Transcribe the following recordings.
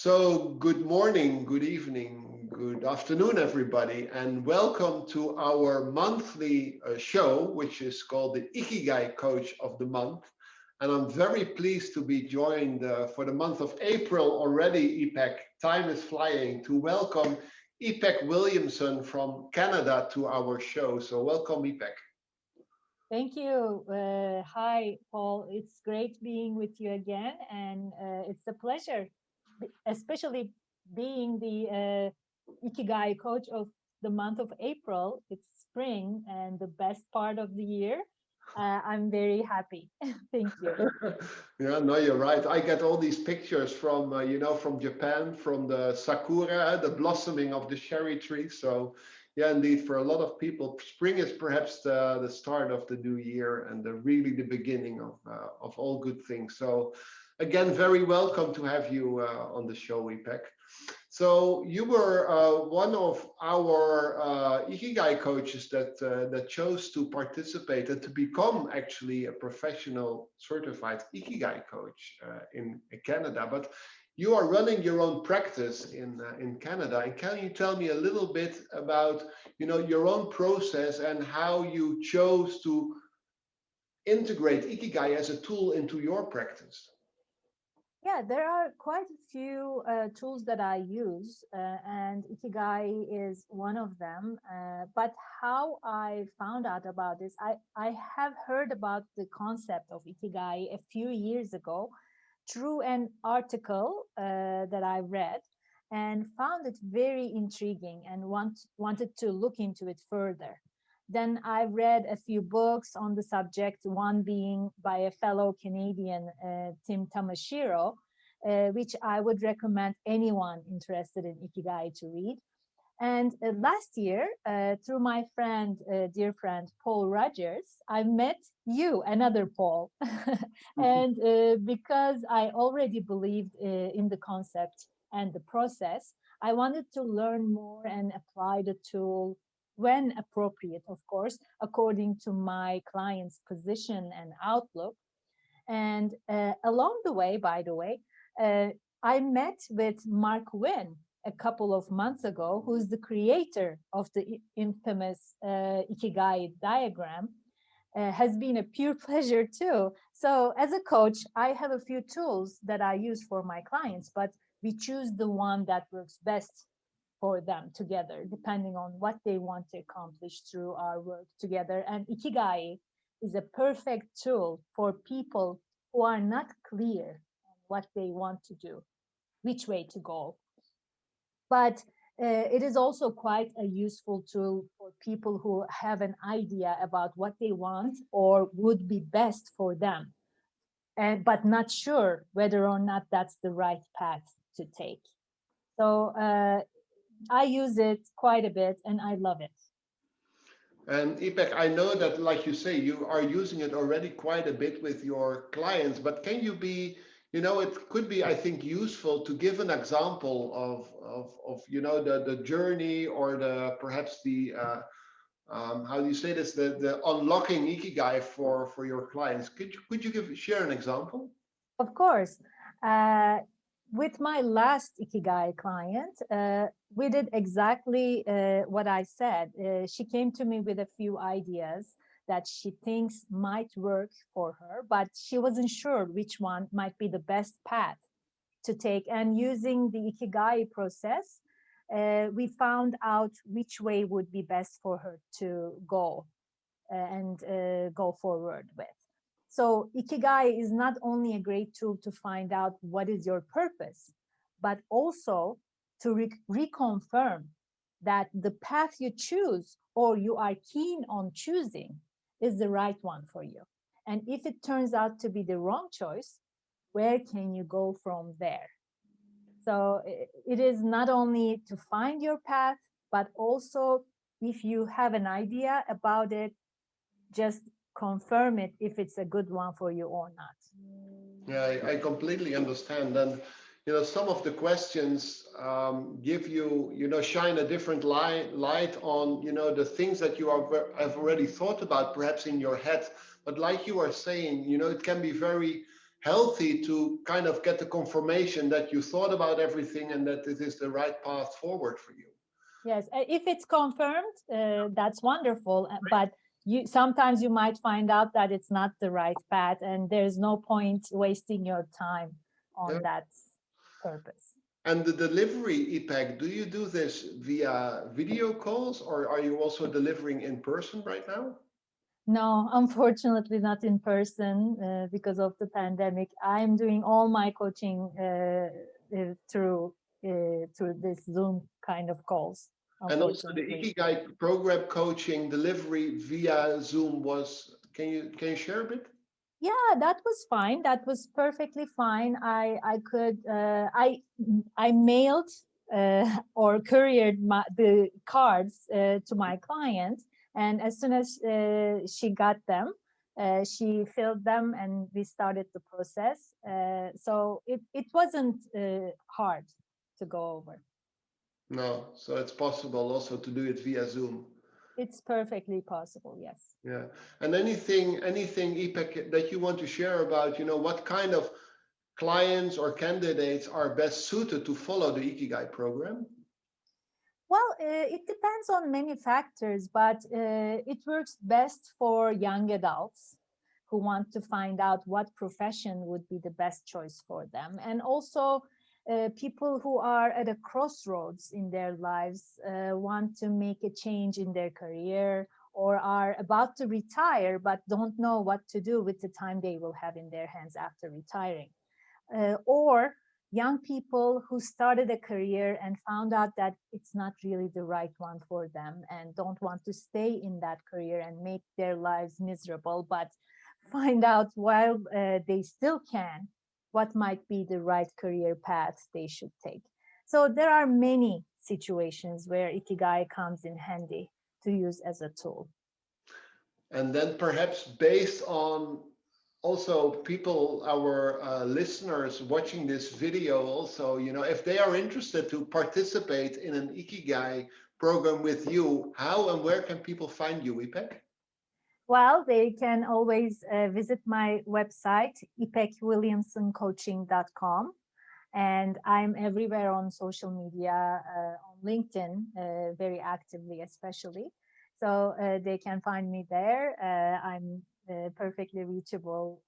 So, good morning, good evening, good afternoon, everybody, and welcome to our monthly show, which is called the Ikigai Coach of the Month. And I'm very pleased to be joined for the month of April already, Ipek. Time is flying to welcome Ipek WIlliamson from Canada to our show. So, welcome, Ipek. Thank you. Hi, Paul. It's great being with you again, and it's a pleasure, especially being the Ikigai coach of the month of April. It's spring and the best part of the year. I'm very happy. Thank you. Yeah, no, you're right. I get all these pictures from, from Japan, from the sakura, the blossoming of the cherry tree. So, yeah, indeed, for a lot of people, spring is perhaps the start of the new year and really the beginning of all good things. So, again, very welcome to have you on the show, Ipek. So you were one of our Ikigai coaches that chose to participate and to become actually a professional certified Ikigai coach in Canada. But you are running your own practice in Canada. And can you tell me a little bit about your own process and how you chose to integrate Ikigai as a tool into your practice? Yeah, there are quite a few tools that I use, and Ikigai is one of them. But how I found out about this, I have heard about the concept of Ikigai a few years ago through an article that I read and found it very intriguing and wanted to look into it further. Then I read a few books on the subject, one being by a fellow Canadian, Tim Tamashiro, which I would recommend anyone interested in Ikigai to read. And last year, through my friend, dear friend, Paul Rogers, I met you, another Paul. And because I already believed in the concept and the process, I wanted to learn more and apply the tool when appropriate, of course, according to my client's position and outlook. And along the way, by the way, uh, I met with Mark Wynn a couple of months ago, who's the creator of the infamous Ikigai diagram. Has been a pure pleasure too. So, as a coach, I have a few tools that I use for my clients, but we choose the one that works best for them together, depending on what they want to accomplish through our work together. And Ikigai is a perfect tool for people who are not clear on what they want to do, which way to go. But it is also quite a useful tool for people who have an idea about what they want or would be best for them, but not sure whether or not that's the right path to take. So I use it quite a bit and I love it. And Ipek, I know that, like you say, you are using it already quite a bit with your clients, but can you be, it could be, I think, useful to give an example of the journey or perhaps the, how do you say this, the unlocking Ikigai for your clients. Could you share an example? Of course. Uh, with my last Ikigai client, we did exactly what I said. She came to me with a few ideas that she thinks might work for her, but she wasn't sure which one might be the best path to take. And using the Ikigai process, we found out which way would be best for her to go and go forward with. So, Ikigai is not only a great tool to find out what is your purpose, but also to reconfirm that the path you choose or you are keen on choosing is the right one for you. And if it turns out to be the wrong choice, where can you go from there? So, it is not only to find your path, but also if you have an idea about it, just confirm it if it's a good one for you or not. Yeah, I completely understand. And some of the questions give you, shine a different light on, the things that you have already thought about, perhaps in your head. But like you are saying, it can be very healthy to kind of get the confirmation that you thought about everything and that it is the right path forward for you. Yes, if it's confirmed, that's wonderful. But sometimes you might find out that it's not the right path, and there's no point wasting your time on that purpose. And the delivery, Ipek, do you do this via video calls, or are you also delivering in person right now? No, unfortunately not in person because of the pandemic. I'm doing all my coaching through this Zoom kind of calls. And also the Ikigai program coaching delivery via Zoom was, can you share a bit? Yeah, that was fine. That was perfectly fine. I mailed or couriered the cards to my client, and as soon as she got them, she filled them, and we started the process. So it wasn't hard to go over. No, so it's possible also to do it via Zoom. It's perfectly possible, yes. Yeah, and anything, Ipek, that you want to share about, what kind of clients or candidates are best suited to follow the Ikigai program? Well, it depends on many factors, but it works best for young adults who want to find out what profession would be the best choice for them. And also people who are at a crossroads in their lives, want to make a change in their career, or are about to retire but don't know what to do with the time they will have in their hands after retiring. Or young people who started a career and found out that it's not really the right one for them and don't want to stay in that career and make their lives miserable, but find out while they still can what might be the right career path they should take. So there are many situations where Ikigai comes in handy to use as a tool. And then perhaps based on also people, our listeners watching this video also, if they are interested to participate in an Ikigai program with you, how and where can people find you, Ipek? Well, they can always visit my website, ipekWilliamsoncoaching.com. And I'm everywhere on social media, on LinkedIn, very actively, especially. So they can find me there. I'm perfectly reachable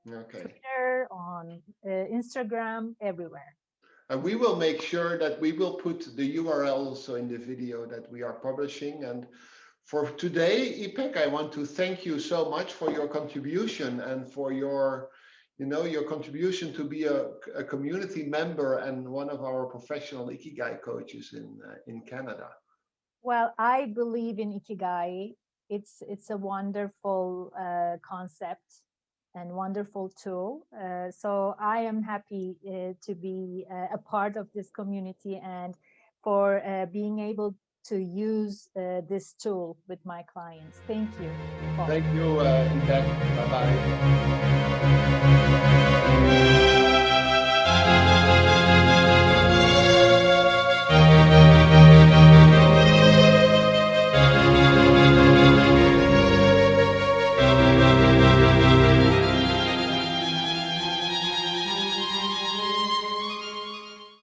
on Twitter, on Instagram, everywhere. And we will make sure that we will put the URL also in the video that we are publishing. And for today, Ipek, I want to thank you so much for your contribution and for your contribution to be a community member and one of our professional Ikigai coaches in Canada. Well, I believe in Ikigai. It's a wonderful concept and wonderful tool. So I am happy to be a part of this community and for being able to use this tool with my clients. Thank you. Thank you, Ipek. Bye-bye.